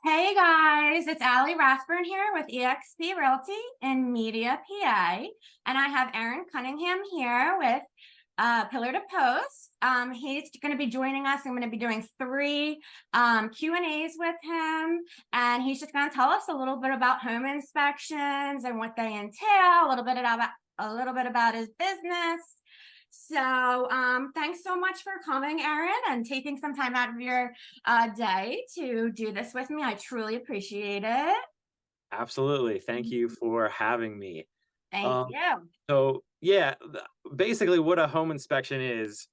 Hey guys, it's Allie Rathburn here with eXp Realty in Media, PA, and I have Aaron Cunningham here with Pillar to Post. He's going to be joining us. I'm going to be doing three Q&As with him, and he's just going to tell us a little bit about home inspections and what they entail, a little bit about his business. So thanks so much for coming, Aaron, and taking some time out of your day to do this with me. I truly appreciate it. Absolutely. Thank you for having me. Thank Um, you. so yeah, basically what a home inspection is,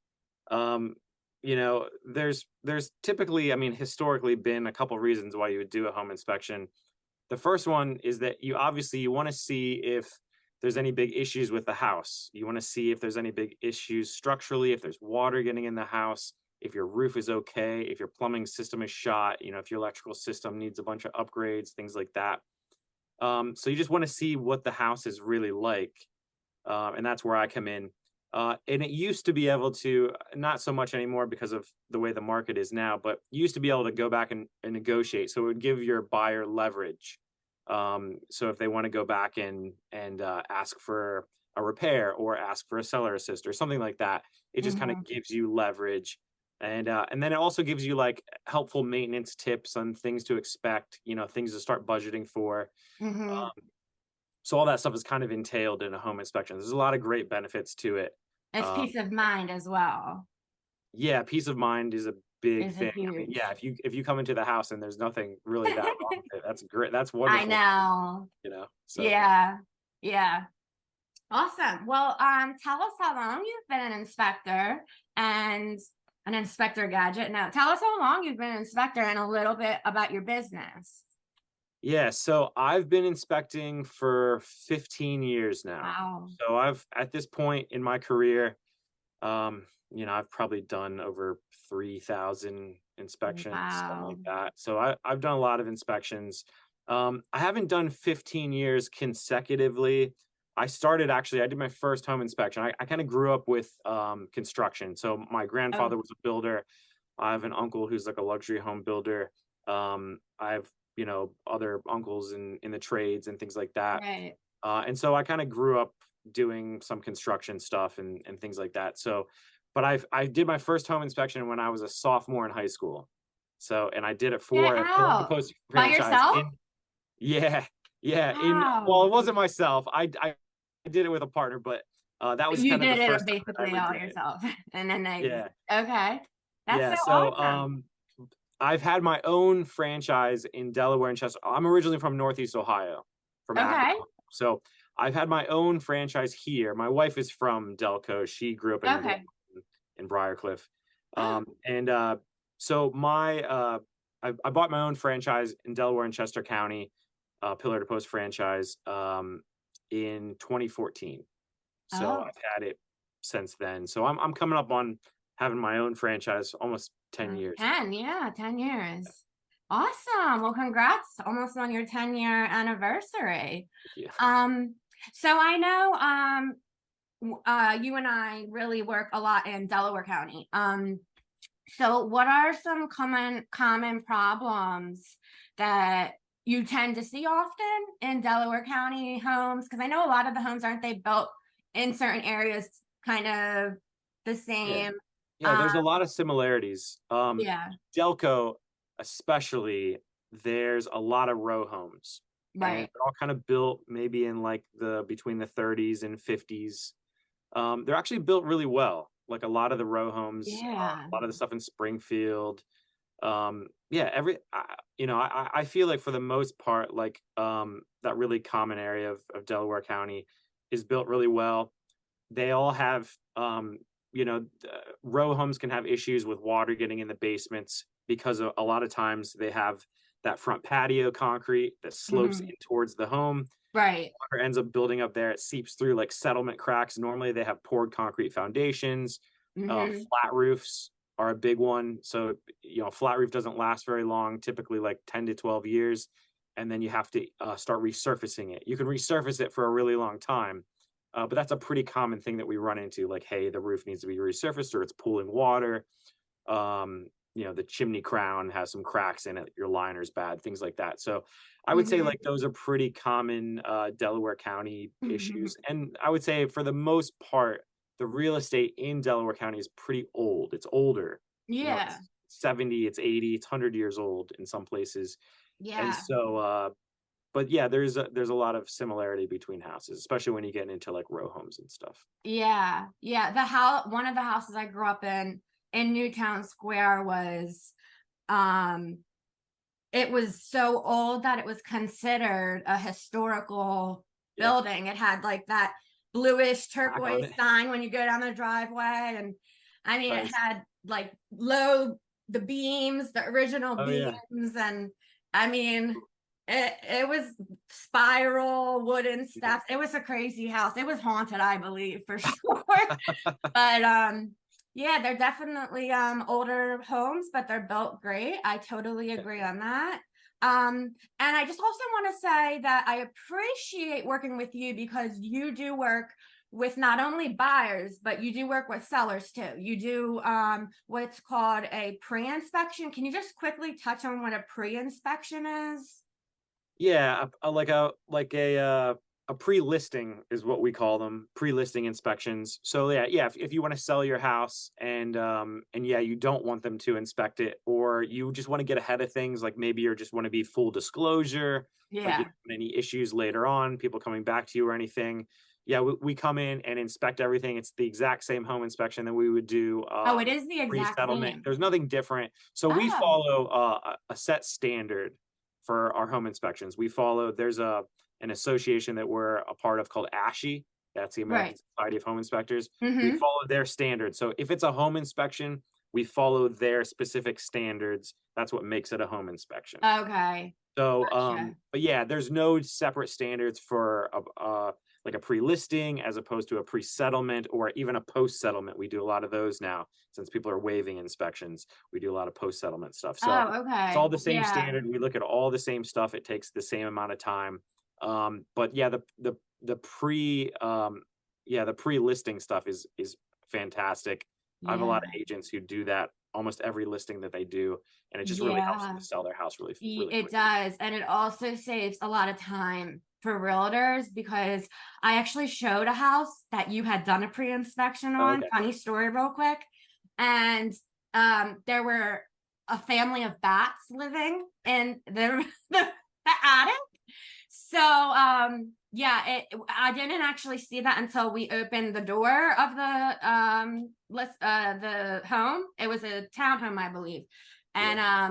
um, there's typically, I mean, historically been a couple reasons why you would do a home inspection. The first one is that you want to see if there's any big issues with the house. You want to see if there's any big issues structurally, if there's water getting in the house, if your roof is okay, if your plumbing system is shot, if your electrical system needs a bunch of upgrades, things like that. So you just want to see what the house is really like, and that's where I come in. And it used to be able to, not so much anymore because of the way the market is now, but you used to be able to go back and negotiate. So it would give your buyer leverage. So if they want to go back and ask for a repair or ask for a seller assist or something like that, it just kind of Hmm. gives you leverage. And then it also gives you like helpful maintenance tips on things to expect, things to start budgeting for. Hmm. So all that stuff is kind of entailed in a home inspection. There's a lot of great benefits to it. It's Um, peace of mind as well. yeah, peace of mind is a big Is a thing. I mean, huge. yeah, if you come into the house and there's nothing really that wrong with it, that's great. That's I wonderful. know. So Yeah. Yeah. Awesome. Well, tell us how long you've been an inspector and an inspector gadget. Now, tell us how long you've been an inspector and a little bit about your business. yeah, so I've been inspecting for 15 years now. Wow. So I've at this point in my career, I've probably done over 3,000 inspections, something like Wow. that. So I've done a lot of inspections. I haven't done 15 years consecutively. I did my first home inspection. I kind of grew up with construction. So my Oh, grandfather was a builder. I have an uncle who's like a luxury home builder. I have, other uncles in the trades and things like that. right. And so I kind of grew up doing some construction stuff and things like that. So, but I did my first home inspection when I was a sophomore in high school. So, and I did it Get for a Pillar to out. Post By franchise yourself? in, yeah, yeah. Well, Wow. it wasn't myself. I did it with a partner, but that was You kind of the did it first time that I basically ever all did it. yourself. And then Yeah, okay. That's yeah. so So, awesome. I've had my own franchise in Delaware and Chester. I'm originally from Northeast Ohio, from Akron. Okay. So I've had my own franchise here. My wife is from Delco. She grew up in Okay. in Briarcliff. So I bought my own franchise in Delaware and Chester County, Pillar to Post franchise, in 2014. So Oh, I've had it since then. So I'm coming up on having my own franchise almost 10 years now. 10, yeah, 10 years. Awesome. Well, congrats almost on your 10-year anniversary. Yeah. Um, so I know you and I really work a lot in Delaware County. So what are some common problems that you tend to see often in Delaware County homes? Because I know a lot of the homes aren't they built in certain areas kind of the Yeah. same. Yeah, Um, there's a lot of similarities. yeah, Delco, especially, there's a lot of row homes, and right. they're all kind of built maybe in like the between the 30s and 50s. They're actually built really well. Like a lot of the row homes, Yeah. a lot of the stuff in Springfield. Yeah, I feel like for the most part, like that really common area of Delaware County is built really well. They all have, row homes can have issues with water getting in the basements because a lot of times they have that front patio concrete that slopes Hmm. in towards the home. Right. Water ends up building up there. It seeps through like settlement cracks. Normally they have poured concrete foundations. Hmm. Flat roofs are a big one. So, flat roof doesn't last very long, typically like 10 to 12 years. And then you have to start resurfacing it. You can resurface it for a really long time, but that's a pretty common thing that we run into. Like, hey, the roof needs to be resurfaced or it's pooling water. the chimney crown has some cracks in it, your liner's bad, things like that. So I would say Mhm. like those are pretty common Delaware County issues. And I would say for the most part, the real estate in Delaware County is pretty old. It's older. Yeah, It's 70, it's 80, it's 100 years old in some places. And yeah, so but yeah, there's a lot of similarity between houses, especially when you get into like row homes and stuff. yeah, yeah. The house, one of the houses I grew up in Newtown Square was, um, it was so old that it was considered a historical Yeah. building. It had like that bluish Back on turquoise it. sign when you go down the driveway. And I mean, it Nice. had like the beams, the original Oh yeah. beams. And I mean, it was spiral wooden Yeah. steps. It was a crazy house. It was haunted, I believe, for sure. But yeah, they're definitely older homes, but they're built great. I totally agree on that. And I just also want to say that I appreciate working with you because you do work with not only buyers, but you do work with sellers too. You do what's called a pre-inspection. Can you just quickly touch on what a pre-inspection is? Yeah, a pre-listing is what we call them, pre-listing inspections. So yeah, if you want to sell your house and yeah, you don't want them to inspect it, or you just want to get ahead of things, like maybe you just want to be full disclosure, like you Yeah. don't want any issues later on, people coming back to you or anything. Yeah, we come in and inspect everything. It's the exact same home inspection that we would do Oh, it is the exact pre-settlement. same. There's nothing different. So we Oh, follow a set standard for our home inspections. We follow there's a an association that we're a part of called ASHI. That's the American right. Society of Home Inspectors. We Mm-hmm. follow their standards. So if it's a home inspection, we follow their specific standards. That's what makes it a home inspection. Okay. So, Gotcha. but yeah, there's no separate standards for like a pre-listing as opposed to a pre-settlement or even a post-settlement. We do a lot of those now since people are waiving inspections. We do a lot of post-settlement stuff. So Oh, it's all okay. the same Yeah. standard. We look at all the same stuff. It takes the same amount of time. But yeah, the pre yeah, the pre-listing stuff is fantastic. I have a lot of Yeah. agents who do that almost every listing that they do, and it just really helps them Yeah. to sell their house really It quickly. does. And it also saves a lot of time for realtors because I actually showed a house that you had done a pre-inspection Oh, on. okay. Funny story, real quick. And there were a family of bats living in the attic. So yeah, I didn't actually see that until we opened the door of the home. It was a townhome, I believe. Yeah.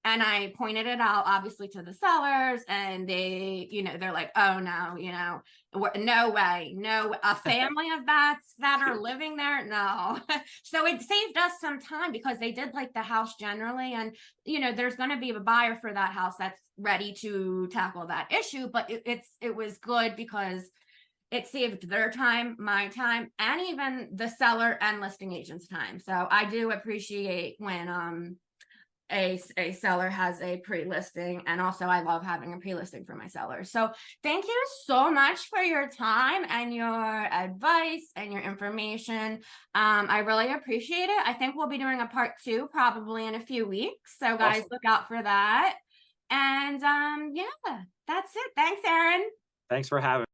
And I pointed it out obviously to the sellers, and they, they're like, oh no, no way, no, a family of bats that are living there, no. So it saved us some time because they did like the house generally, and there's going to be a buyer for that house that's ready to tackle that issue. But it was good because it saved their time, my time, and even the seller and listing agent's time. So I do appreciate when a seller has a pre-listing, and also I love having a pre-listing for my sellers. So thank you so much for your time and your advice and your information. I really appreciate it. I think we'll be doing a part 2 probably in a few weeks, so guys, Awesome. look out for that. And yeah, that's it. Thanks, Erin. Thanks for having